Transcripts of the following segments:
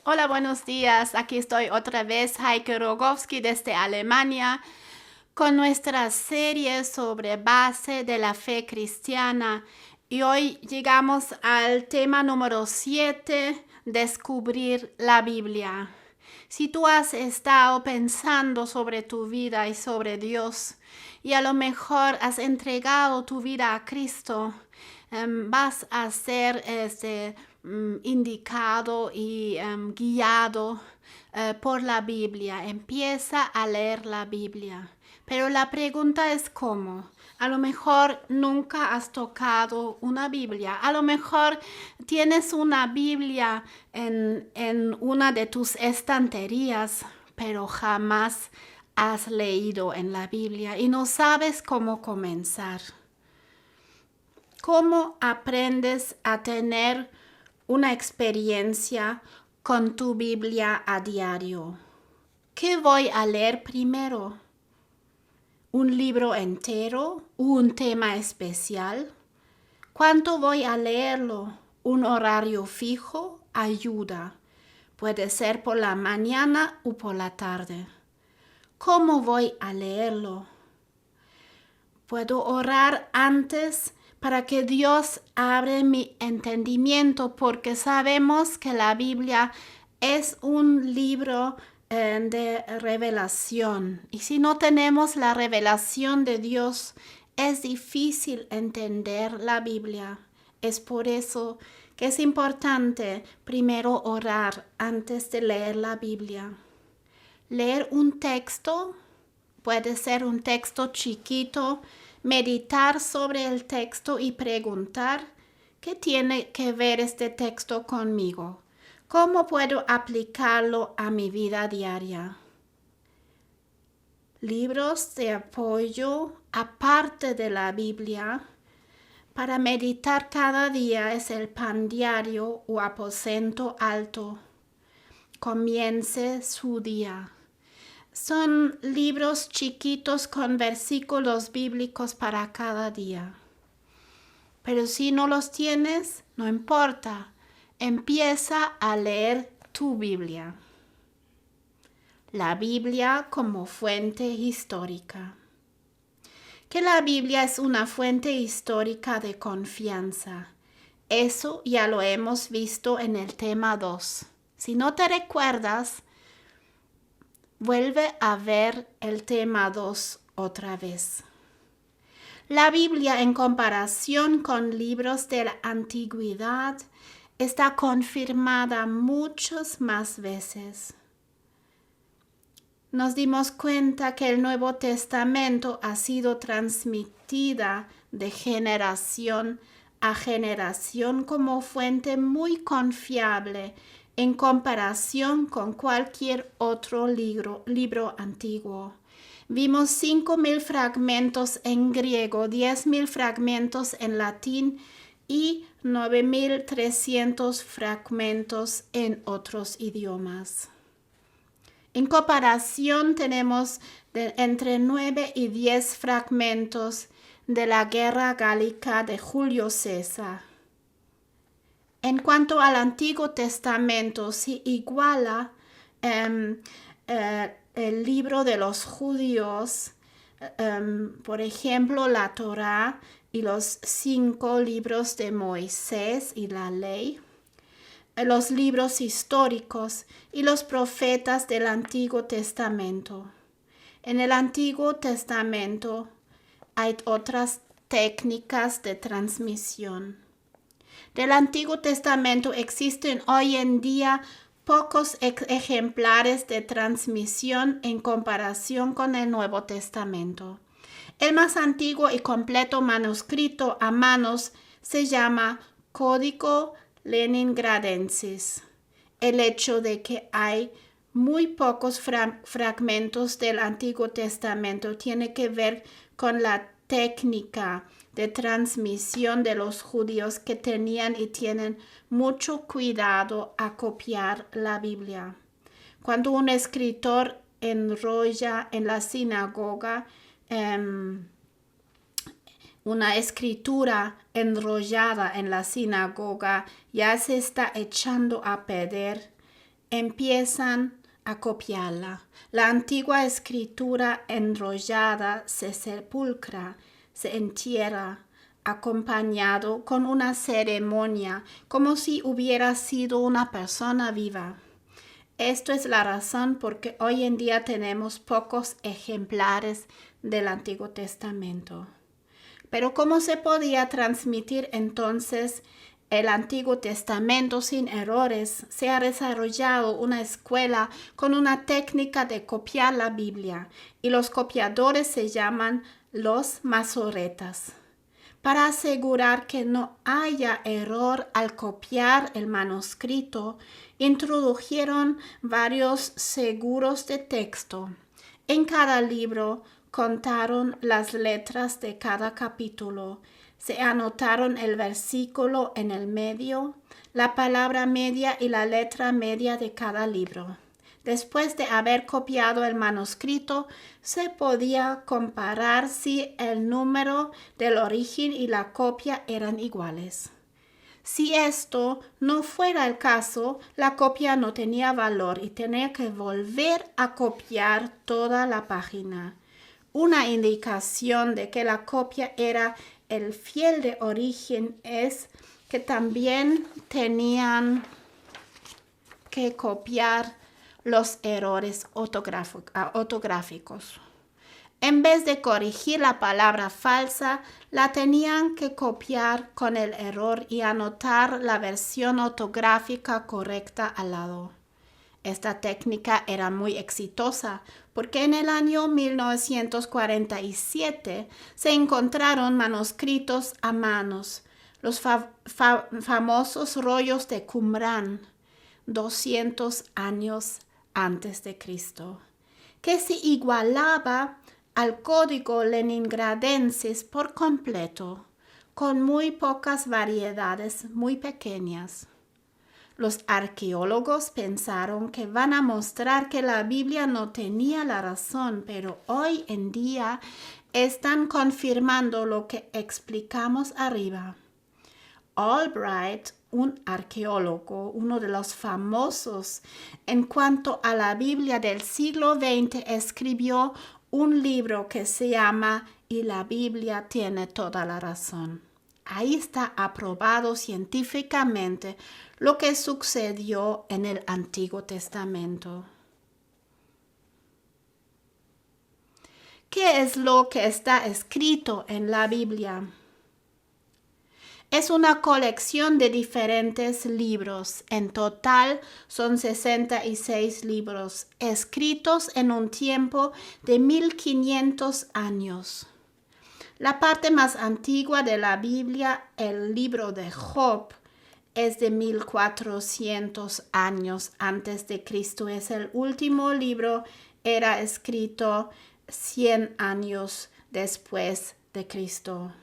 Hola, buenos días. Aquí estoy otra vez, Heike Rogowski desde Alemania, con nuestra serie sobre base de la fe cristiana. Y hoy llegamos al tema número 7, descubrir la Biblia. Si tú has estado pensando sobre tu vida y sobre Dios, y a lo mejor has entregado tu vida a Cristo, vas a ser indicado y guiado por la Biblia. Empieza a leer la Biblia. Pero la pregunta es ¿cómo? A lo mejor nunca has tocado una Biblia. A lo mejor tienes una Biblia en una de tus estanterías, pero jamás has leído en la Biblia y no sabes cómo comenzar. ¿Cómo aprendes a tener una experiencia con tu Biblia a diario? ¿Qué voy a leer primero? ¿Un libro entero? ¿Un tema especial? ¿Cuánto voy a leerlo? ¿Un horario fijo? Ayuda. Puede ser por la mañana o por la tarde. ¿Cómo voy a leerlo? Puedo orar antes para que Dios abra mi entendimiento, porque sabemos que la Biblia es un libro de revelación. Y si no tenemos la revelación de Dios, es difícil entender la Biblia. Es por eso que es importante primero orar antes de leer la Biblia. Leer un texto puede ser un texto chiquito, meditar sobre el texto y preguntar, ¿qué tiene que ver este texto conmigo? ¿Cómo puedo aplicarlo a mi vida diaria? Libros de apoyo aparte de la Biblia para meditar cada día es el pan diario o aposento alto. Comience su día. Son libros chiquitos con versículos bíblicos para cada día. Pero si no los tienes, no importa. Empieza a leer tu Biblia. La Biblia como fuente histórica. Que la Biblia es una fuente histórica de confianza. Eso ya lo hemos visto en el tema 2. Si no te recuerdas, vuelve a ver el tema 2 otra vez. La Biblia, en comparación con libros de la antigüedad, está confirmada muchas más veces. Nos dimos cuenta que el Nuevo Testamento ha sido transmitida de generación a generación como fuente muy confiable en comparación con cualquier otro libro antiguo. Vimos 5,000 fragmentos en griego, 10,000 fragmentos en latín y 9,300 fragmentos en otros idiomas. En comparación tenemos entre 9 y 10 fragmentos de la Guerra Gálica de Julio César. En cuanto al Antiguo Testamento, se iguala el libro de los judíos, por ejemplo, la Torá y los 5 libros de Moisés y la ley, los libros históricos y los profetas del Antiguo Testamento. En el Antiguo Testamento hay otras técnicas de transmisión. Del Antiguo Testamento existen hoy en día pocos ejemplares de transmisión en comparación con el Nuevo Testamento. El más antiguo y completo manuscrito a manos se llama Código Leningradensis. El hecho de que hay muy pocos fragmentos del Antiguo Testamento tiene que ver con la técnica de transmisión de los judíos que tenían y tienen mucho cuidado a copiar la Biblia. Cuando un escritor enrolla en la sinagoga una escritura enrollada en la sinagoga, ya se está echando a perder empiezan a copiarla. La antigua escritura enrollada se sepulcra, se entierra, acompañado con una ceremonia, como si hubiera sido una persona viva. Esto es la razón por que hoy en día tenemos pocos ejemplares del Antiguo Testamento. Pero ¿cómo se podía transmitir entonces el Antiguo Testamento sin errores? Se ha desarrollado una escuela con una técnica de copiar la Biblia y los copiadores se llaman los masoretas. Para asegurar que no haya error al copiar el manuscrito, introdujeron varios seguros de texto. En cada libro contaron las letras de cada capítulo. Se anotaron el versículo en el medio, la palabra media y la letra media de cada libro. Después de haber copiado el manuscrito, se podía comparar si el número del origen y la copia eran iguales. Si esto no fuera el caso, la copia no tenía valor y tenía que volver a copiar toda la página. Una indicación de que la copia era el fiel de origen es que también tenían que copiar los errores ortográficos. En vez de corregir la palabra falsa, la tenían que copiar con el error y anotar la versión ortográfica correcta al lado. Esta técnica era muy exitosa porque en el año 1947 se encontraron manuscritos a manos, los famosos rollos de Qumrán, 200 años antes de Cristo, que se igualaba al código leningradense por completo, con muy pocas variedades muy pequeñas. Los arqueólogos pensaron que van a mostrar que la Biblia no tenía la razón, pero hoy en día están confirmando lo que explicamos arriba. Albright, un arqueólogo, uno de los famosos en cuanto a la Biblia del siglo XX, escribió un libro que se llama "Y la Biblia tiene toda la razón". Ahí está aprobado científicamente lo que sucedió en el Antiguo Testamento. ¿Qué es lo que está escrito en la Biblia? Es una colección de diferentes libros. En total son 66 libros, escritos en un tiempo de 1500 años. La parte más antigua de la Biblia, el libro de Job, es de 1400 años antes de Cristo. Es el último libro, era escrito 100 años después de Cristo.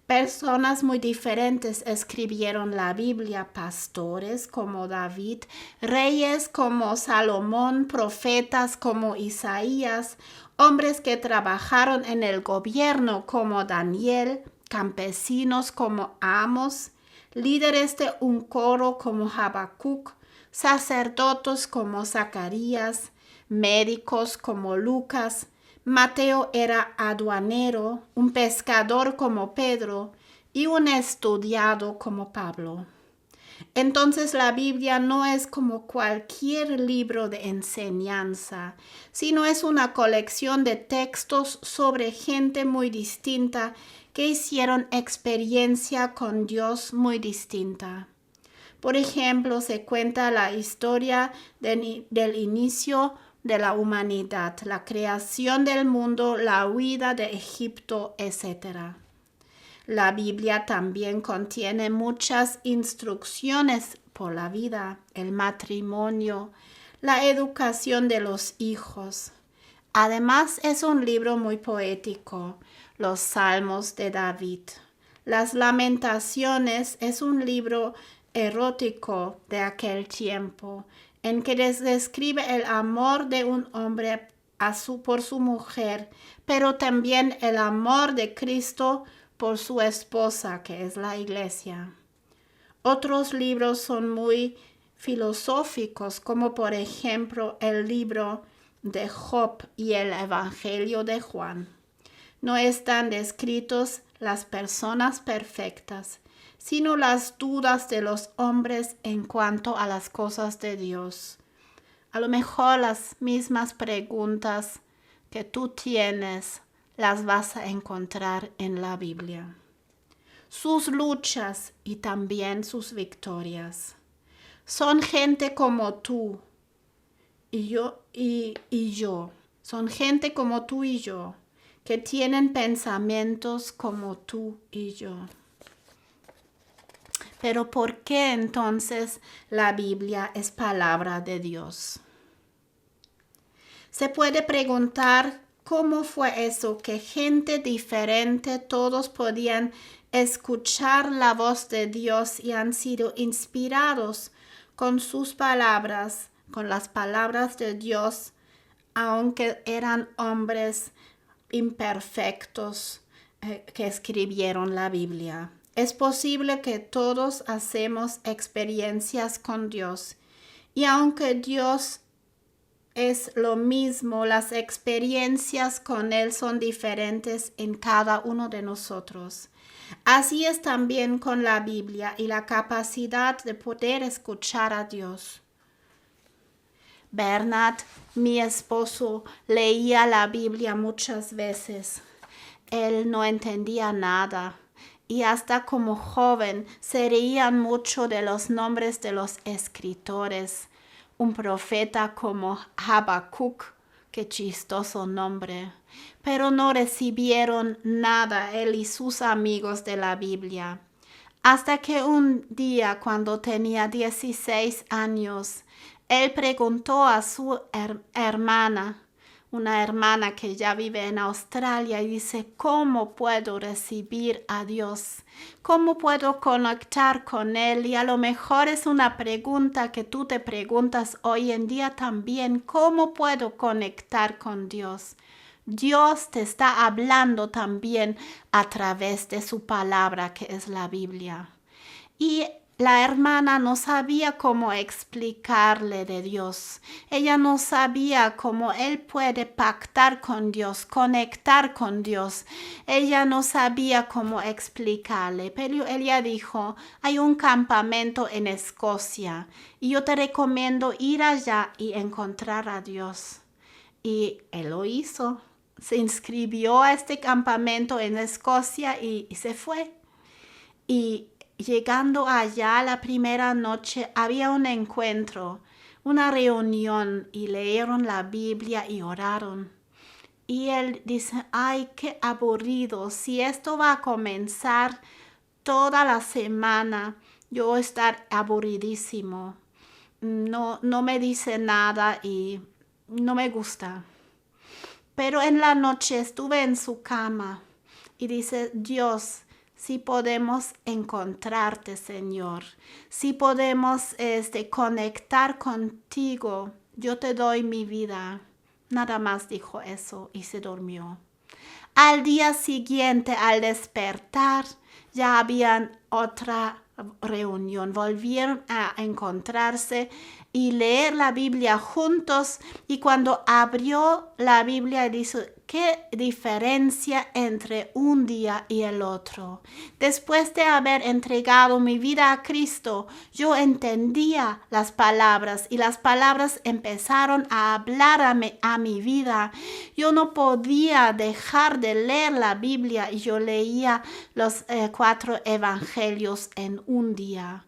Personas muy diferentes escribieron la Biblia, pastores como David, reyes como Salomón, profetas como Isaías, hombres que trabajaron en el gobierno como Daniel, campesinos como Amos, líderes de un coro como Habacuc, sacerdotes como Zacarías, médicos como Lucas. Mateo era aduanero, un pescador como Pedro y un estudiado como Pablo. Entonces la Biblia no es como cualquier libro de enseñanza, sino es una colección de textos sobre gente muy distinta que hicieron experiencia con Dios muy distinta. Por ejemplo, se cuenta la historia del inicio de la humanidad, la creación del mundo, la huida de Egipto, etc. La Biblia también contiene muchas instrucciones por la vida, el matrimonio, la educación de los hijos. Además, es un libro muy poético, los Salmos de David. Las Lamentaciones es un libro erótico de aquel tiempo, en que describe el amor de un hombre por su mujer, pero también el amor de Cristo por su esposa, que es la Iglesia. Otros libros son muy filosóficos, como por ejemplo el libro de Job y el Evangelio de Juan. No están descritos las personas perfectas, sino las dudas de los hombres en cuanto a las cosas de Dios. A lo mejor las mismas preguntas que tú tienes las vas a encontrar en la Biblia. Sus luchas y también sus victorias. Son gente como tú y yo. Son gente como tú y yo, que tienen pensamientos como tú y yo. Pero ¿por qué entonces la Biblia es palabra de Dios? Se puede preguntar cómo fue eso, que gente diferente, todos podían escuchar la voz de Dios y han sido inspirados con sus palabras, con las palabras de Dios, aunque eran hombres imperfectos que escribieron la Biblia. Es posible que todos hacemos experiencias con Dios y aunque Dios es lo mismo, las experiencias con Él son diferentes en cada uno de nosotros. Así es también con la Biblia y la capacidad de poder escuchar a Dios. Bernard, mi esposo, leía la Biblia muchas veces. Él no entendía nada y hasta como joven se reían mucho de los nombres de los escritores. Un profeta como Habacuc, qué chistoso nombre, pero no recibieron nada él y sus amigos de la Biblia. Hasta que un día, cuando tenía 16 años, él preguntó a su hermana, una hermana que ya vive en Australia, y dice, ¿cómo puedo recibir a Dios? ¿Cómo puedo conectar con Él? Y a lo mejor es una pregunta que tú te preguntas hoy en día también, ¿cómo puedo conectar con Dios? Dios te está hablando también a través de su palabra, que es la Biblia. Y la hermana no sabía cómo explicarle de Dios. Ella no sabía cómo él puede pactar con Dios, conectar con Dios. Ella no sabía cómo explicarle, pero ella dijo, hay un campamento en Escocia y yo te recomiendo ir allá y encontrar a Dios. Y él lo hizo. Se inscribió a este campamento en Escocia y se fue. Y llegando allá la primera noche había un encuentro, una reunión y leyeron la Biblia y oraron. Y él dice, ay, qué aburrido, si esto va a comenzar toda la semana, yo voy a estar aburridísimo. No me dice nada y no me gusta. Pero en la noche estuve en su cama y dice, Dios, si podemos encontrarte, Señor, si podemos conectar contigo, yo te doy mi vida. Nada más dijo eso y se durmió. Al día siguiente, al despertar, ya habían otra reunión. Volvieron a encontrarse y leer la Biblia juntos. Y cuando abrió la Biblia, dice, ¿qué diferencia entre un día y el otro? Después de haber entregado mi vida a Cristo, yo entendía las palabras y las palabras empezaron a hablar a mi vida. Yo no podía dejar de leer la Biblia y yo leía los 4 evangelios en un día.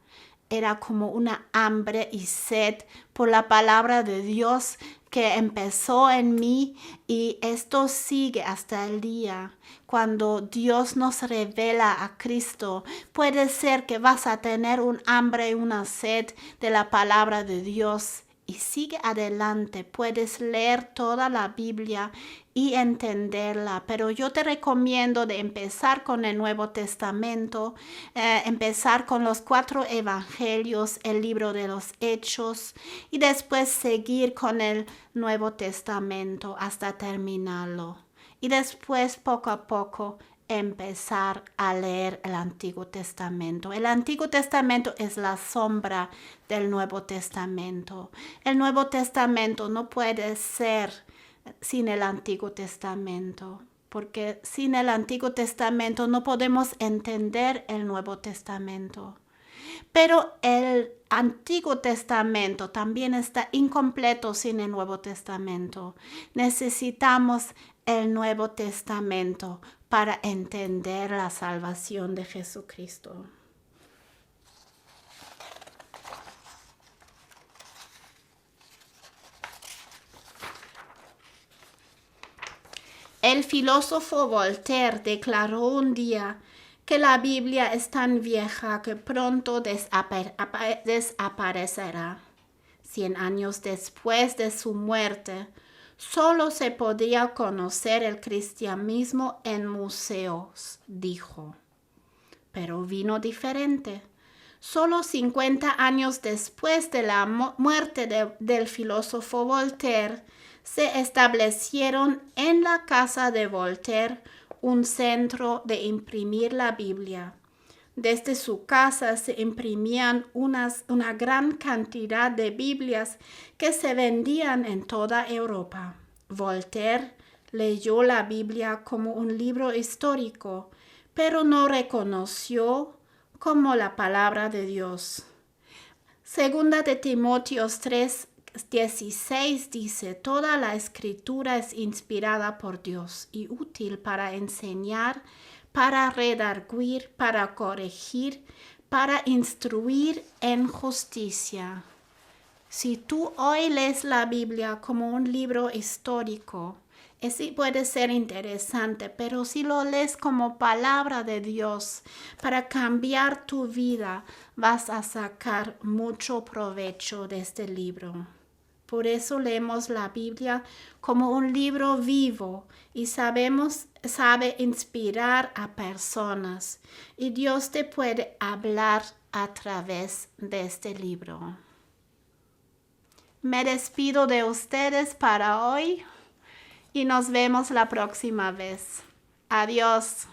Era como una hambre y sed por la palabra de Dios que empezó en mí y esto sigue hasta el día. Cuando Dios nos revela a Cristo, puede ser que vas a tener un hambre y una sed de la palabra de Dios. Y sigue adelante, puedes leer toda la Biblia y entenderla, pero yo te recomiendo de empezar con el Nuevo Testamento, empezar con los 4 evangelios, el libro de los Hechos y después seguir con el Nuevo Testamento hasta terminarlo. Y después poco a poco empezar a leer el Antiguo Testamento. El Antiguo Testamento es la sombra del Nuevo Testamento. El Nuevo Testamento no puede ser sin el Antiguo Testamento, porque sin el Antiguo Testamento no podemos entender el Nuevo Testamento. Pero el Antiguo Testamento también está incompleto sin el Nuevo Testamento. Necesitamos el Nuevo Testamento para entender la salvación de Jesucristo. El filósofo Voltaire declaró un día que la Biblia es tan vieja que pronto desaparecerá. 100 años después de su muerte, solo se podía conocer el cristianismo en museos, dijo. Pero vino diferente. Solo 50 años después de la muerte del filósofo Voltaire, se establecieron en la casa de Voltaire un centro de imprimir la Biblia. Desde su casa se imprimían una gran cantidad de Biblias que se vendían en toda Europa. Voltaire leyó la Biblia como un libro histórico, pero no reconoció como la palabra de Dios. Segunda de Timoteo 3:16 dice: toda la escritura es inspirada por Dios y útil para enseñar, para redarguir, para corregir, para instruir en justicia. Si tú hoy lees la Biblia como un libro histórico, ese puede ser interesante, pero si lo lees como palabra de Dios para cambiar tu vida, vas a sacar mucho provecho de este libro. Por eso leemos la Biblia como un libro vivo y sabe inspirar a personas. Y Dios te puede hablar a través de este libro. Me despido de ustedes para hoy y nos vemos la próxima vez. Adiós.